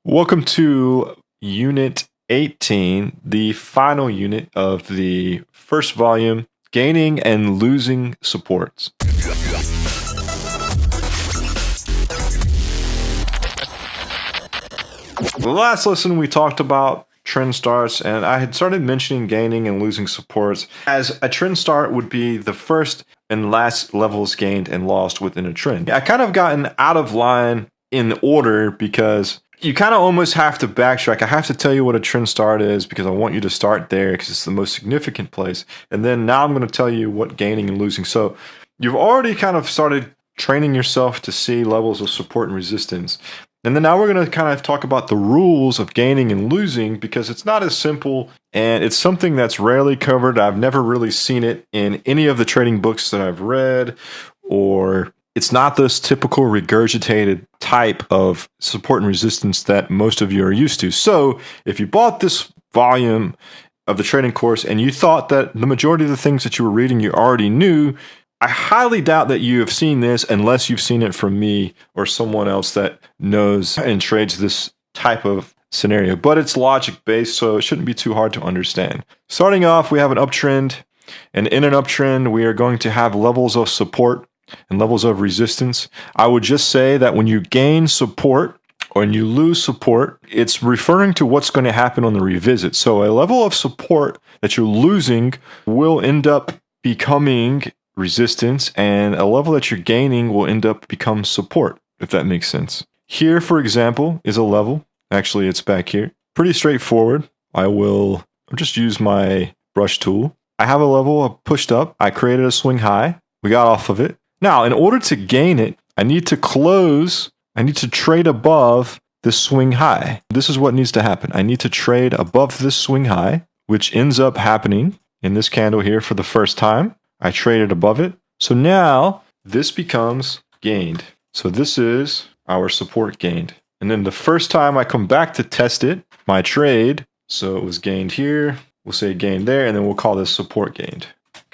Welcome to Unit 18, the final unit of the first volume, Gaining and Losing Supports. The last lesson we talked about trend starts, and I had started mentioning gaining and losing supports, as a trend start would be the first and last levels gained and lost within a trend. I kind of gotten out of line in order because you kind of almost have to backtrack. I have to tell you what a trend start is because I want you to start there because it's the most significant place. And then now I'm going to tell you what gaining and losing. So you've already kind of started training yourself to see levels of support and resistance. And then now we're going to kind of talk about the rules of gaining and losing because it's not as simple and it's something that's rarely covered. I've never really seen it in any of the trading books that I've read, or it's not this typical regurgitated type of support and resistance that most of you are used to. So if you bought this volume of the trading course and you thought that the majority of the things that you were reading you already knew, I highly doubt that you have seen this unless you've seen it from me or someone else that knows and trades this type of scenario. But it's logic-based, so it shouldn't be too hard to understand. Starting off, we have an uptrend. And in an uptrend, we are going to have levels of support and levels of resistance. I would just say that when you gain support or when you lose support, it's referring to what's going to happen on the revisit. So a level of support that you're losing will end up becoming resistance, and a level that you're gaining will end up become support, if that makes sense. Here, for example, is a level. Actually, it's back here. Pretty straightforward. I'll just use my brush tool. I have a level pushed up. I created a swing high. We got off of it. Now, in order to gain it, I need to trade above this swing high. This is what needs to happen. I need to trade above this swing high, which ends up happening in this candle here for the first time. I traded above it. So now this becomes gained. So this is our support gained. And then the first time I come back to test it, my trade, so it was gained here, we'll say gained there, and then we'll call this support gained.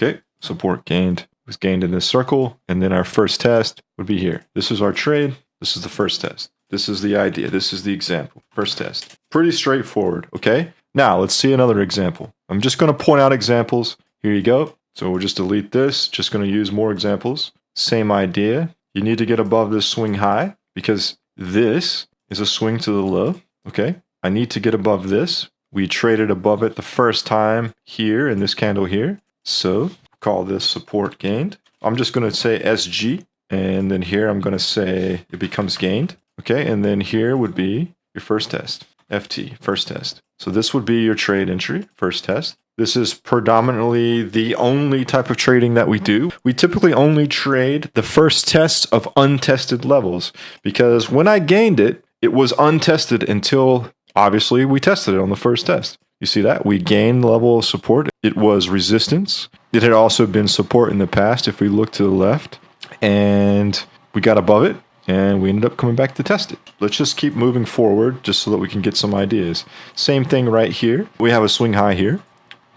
Okay, support gained was gained in this circle, and then our first test would be here. This is our trade. This is the first test. This is the idea. This is the example. First test. Pretty straightforward, okay? Now, let's see another example. I'm just going to point out examples. Here you go. So we'll just delete this. Just going to use more examples. Same idea. You need to get above this swing high because this is a swing to the low, okay? I need to get above this. We traded above it the first time here in this candle here. So call this support gained. I'm just going to say SG, and then here I'm going to say it becomes gained. Okay, and then here would be your first test, FT, first test. So this would be your trade entry, first test. This is predominantly the only type of trading that we do. We typically only trade the first tests of untested levels because when I gained it, it was untested until obviously we tested it on the first test. You see that? We gained level of support. It was resistance. It had also been support in the past if we look to the left. And we got above it, and we ended up coming back to test it. Let's just keep moving forward just so that we can get some ideas. Same thing right here. We have a swing high here.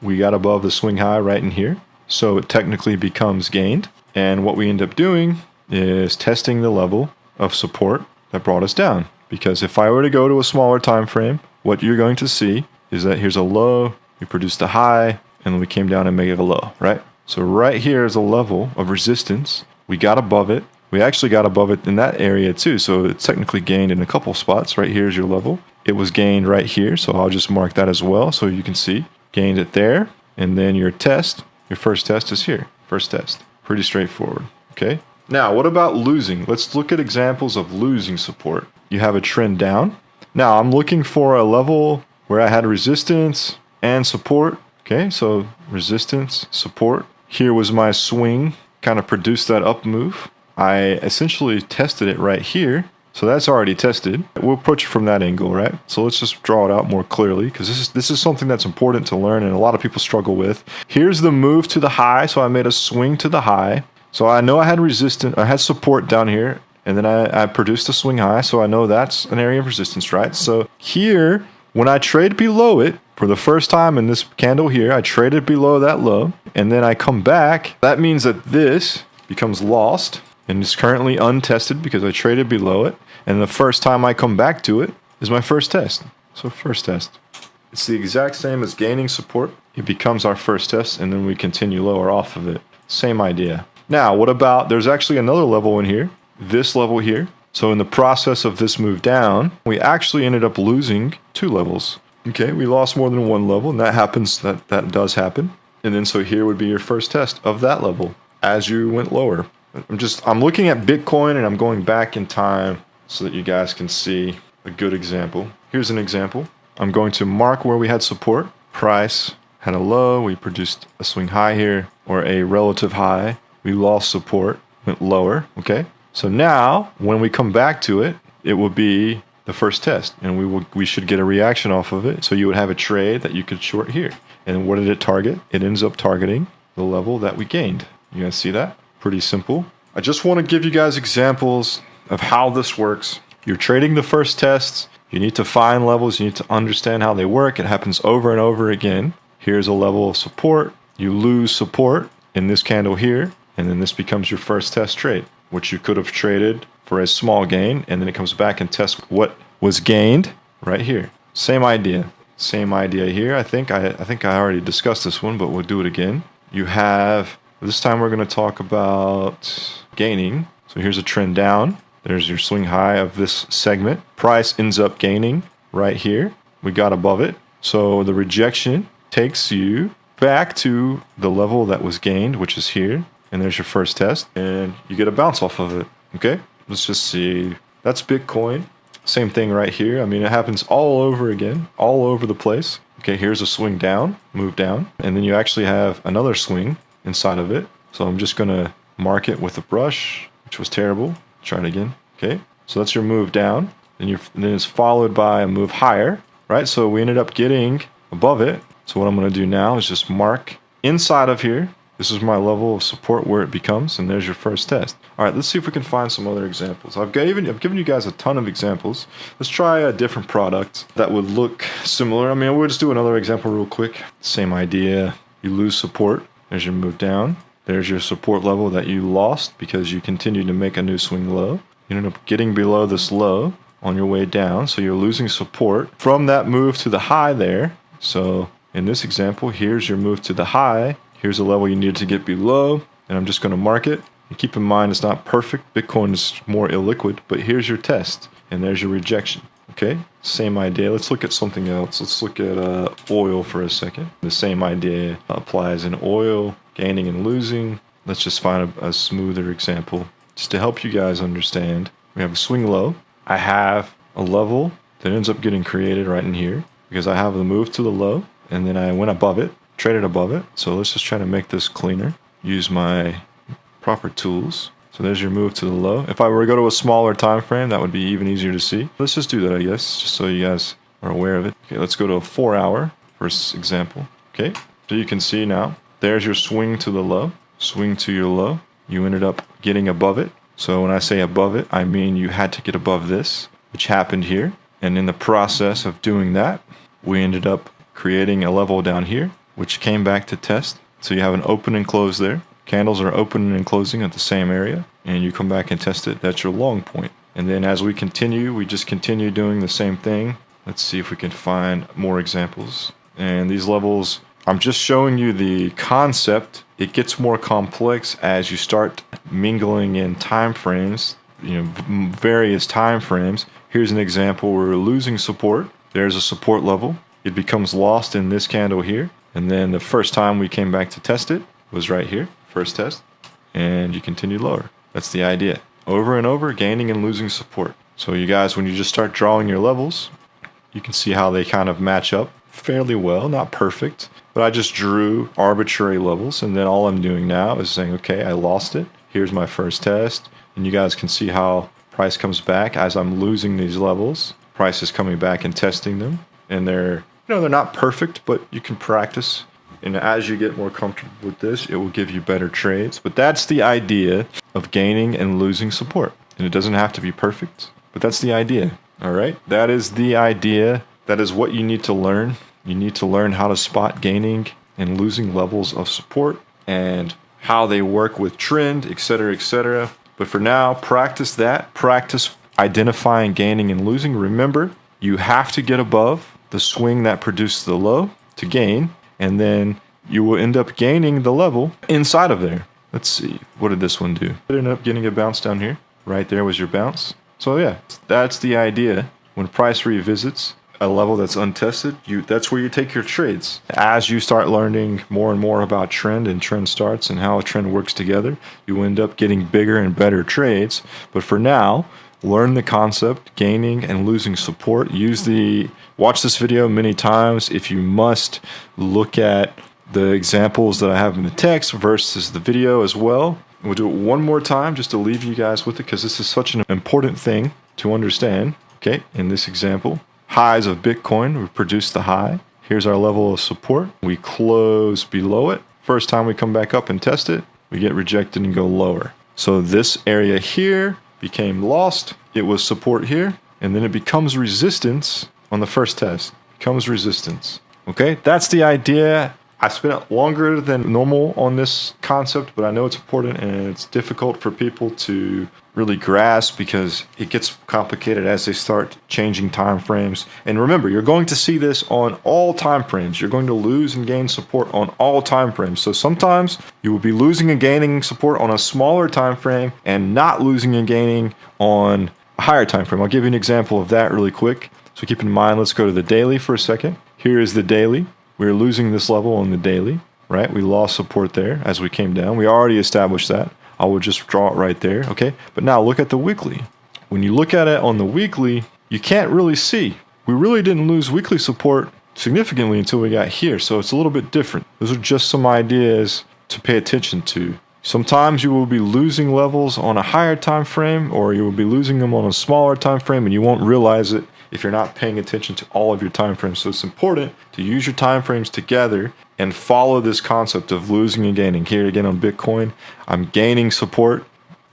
We got above the swing high right in here. So it technically becomes gained. And what we end up doing is testing the level of support that brought us down. Because if I were to go to a smaller time frame, what you're going to see is that here's a low, we produced a high, and then we came down and made it a low, right? So right here is a level of resistance. We got above it. We actually got above it in that area too. So it's technically gained in a couple spots. Right here is your level. It was gained right here. So I'll just mark that as well so you can see. Gained it there. And then your test, your first test is here. First test. Pretty straightforward. Okay. Now, what about losing? Let's look at examples of losing support. You have a trend down. Now, I'm looking for a level where I had resistance and support. Okay, so resistance, support. Here was my swing, kind of produced that up move. I essentially tested it right here. So that's already tested. We'll approach it from that angle, right? So let's just draw it out more clearly because this is something that's important to learn and a lot of people struggle with. Here's the move to the high. So I made a swing to the high. So I know I had resistance, I had support down here, and then I produced a swing high. So I know that's an area of resistance, right? So here, when I trade below it, for the first time in this candle here, I traded below that low, and then I come back. That means that this becomes lost and is currently untested because I traded below it. And the first time I come back to it, is my first test. So first test. It's the exact same as gaining support. It becomes our first test, and then we continue lower off of it. Same idea. Now, what about, there's actually another level in here, this level here. So in the process of this move down, we actually ended up losing 2 levels. Okay, we lost more than 1 level, and that happens, that does happen. And then so here would be your first test of that level as you went lower. I'm looking at Bitcoin, and I'm going back in time so that you guys can see a good example. Here's an example. I'm going to mark where we had support. Price had a low, we produced a swing high here, or a relative high. We lost support, went lower, okay? So now, when we come back to it, it will be the first test, and we should get a reaction off of it. So you would have a trade that you could short here. And what did it target? It ends up targeting the level that we gained. You guys see that? Pretty simple. I just want to give you guys examples of how this works. You're trading the first tests. You need to find levels. You need to understand how they work. It happens over and over again. Here's a level of support. You lose support in this candle here, and then this becomes your first test trade, which you could have traded for a small gain, and then it comes back and tests what was gained right here. Same idea. Same idea here. I think I already discussed this one, but we'll do it again. You have, this time we're going to talk about gaining. So here's a trend down. There's your swing high of this segment. Price ends up gaining right here. We got above it. So the rejection takes you back to the level that was gained, which is here. And there's your first test. And you get a bounce off of it. Okay? Let's just see. That's Bitcoin. Same thing right here. I mean, it happens all over again, all over the place. Okay, here's a swing down, move down. And then you actually have another swing inside of it. So I'm just going to mark it with a brush, which was terrible. Try it again. Okay, so that's your move down. Then it's followed by a move higher, right? So we ended up getting above it. So what I'm going to do now is just mark inside of here. This is my level of support where it becomes, and there's your first test. All right, let's see if we can find some other examples. I've given you guys a ton of examples. Let's try a different product that would look similar. I mean, we'll just do another example real quick. Same idea. You lose support. There's your move down. There's your support level that you lost because you continued to make a new swing low. You ended up getting below this low on your way down, so you're losing support from that move to the high there. So in this example, here's your move to the high. Here's a level you needed to get below, and I'm just going to mark it. And keep in mind, it's not perfect. Bitcoin is more illiquid, but here's your test, and there's your rejection. Okay, same idea. Let's look at something else. Let's look at oil for a second. The same idea applies in oil, gaining and losing. Let's just find a smoother example. Just to help you guys understand, we have a swing low. I have a level that ends up getting created right in here because I have the move to the low, and then I went above it, traded above it. So let's just try to make this cleaner. Use my proper tools. So there's your move to the low. If I were to go to a smaller time frame, that would be even easier to see. Let's just do that, I guess, just so you guys are aware of it. Okay, let's go to a 4 hour for example. Okay, so you can see now, there's your swing to the low, swing to your low. You ended up getting above it. So when I say above it, I mean you had to get above this, which happened here. And in the process of doing that, we ended up creating a level down here, which came back to test. So you have an open and close there. Candles are opening and closing at the same area, and you come back and test it. That's your long point. And then as we continue, we just continue doing the same thing. Let's see if we can find more examples. And these levels, I'm just showing you the concept. It gets more complex as you start mingling in time frames, various time frames. Here's an example where we're losing support. There's a support level. It becomes lost in this candle here. And then the first time we came back to test it was right here. First test, and you continue lower. That's the idea. Over and over, gaining and losing support. So you guys, when you just start drawing your levels, you can see how they kind of match up fairly well, not perfect, but I just drew arbitrary levels, and then all I'm doing now is saying, okay, I lost it. Here's my first test, and you guys can see how price comes back as I'm losing these levels. Price is coming back and testing them, and they're not perfect, but you can practice. And as you get more comfortable with this, it will give you better trades. But that's the idea of gaining and losing support. And it doesn't have to be perfect, but that's the idea. All right? That is the idea. That is what you need to learn. You need to learn how to spot gaining and losing levels of support and how they work with trend, etc., etc. But for now, practice that. Practice identifying, gaining, and losing. Remember, You have to get above the swing that produced the low to gain, and then you will end up gaining the level inside of there. Let's see, what did this one do? It ended up getting a bounce down here. Right there was your bounce. So yeah, that's the idea. When price revisits a level that's untested, that's where you take your trades. As you start learning more and more about trend and trend starts and how a trend works together, you end up getting bigger and better trades. But for now, learn the concept, gaining and losing support. Watch this video many times. If you must, look at the examples that I have in the text versus the video as well. We'll do it one more time just to leave you guys with it, because this is such an important thing to understand. Okay, in this example, highs of Bitcoin, we produced the high. Here's our level of support. We close below it. First time we come back up and test it, we get rejected and go lower. So this area here became lost. It was support here, and then it becomes resistance on the first test. Becomes resistance. Okay, that's the idea. I spent longer than normal on this concept, but I know it's important and it's difficult for people to really grasp because it gets complicated as they start changing time frames. And remember, you're going to see this on all time frames. You're going to lose and gain support on all time frames. So sometimes you will be losing and gaining support on a smaller time frame and not losing and gaining on a higher time frame. I'll give you an example of that really quick. So keep in mind, let's go to the daily for a second. Here is the daily. We're losing this level on the daily, right? We lost support there as we came down. We already established that. I will just draw it right there, okay? But now look at the weekly. When you look at it on the weekly, you can't really see. We really didn't lose weekly support significantly until we got here, so it's a little bit different. Those are just some ideas to pay attention to. Sometimes you will be losing levels on a higher time frame, or you will be losing them on a smaller time frame, and you won't realize it if you're not paying attention to all of your time frames. So it's important to use your time frames together and follow this concept of losing and gaining. Here again on Bitcoin, I'm gaining support.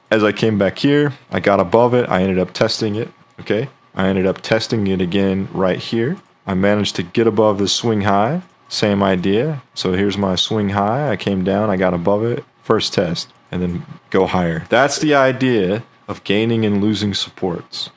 As I came back here, I got above it. I ended up testing it. Okay, I ended up testing it again right here. I managed to get above the swing high. Same idea. So here's my swing high. I came down, I got above it. First test, and then go higher. That's the idea of gaining and losing supports.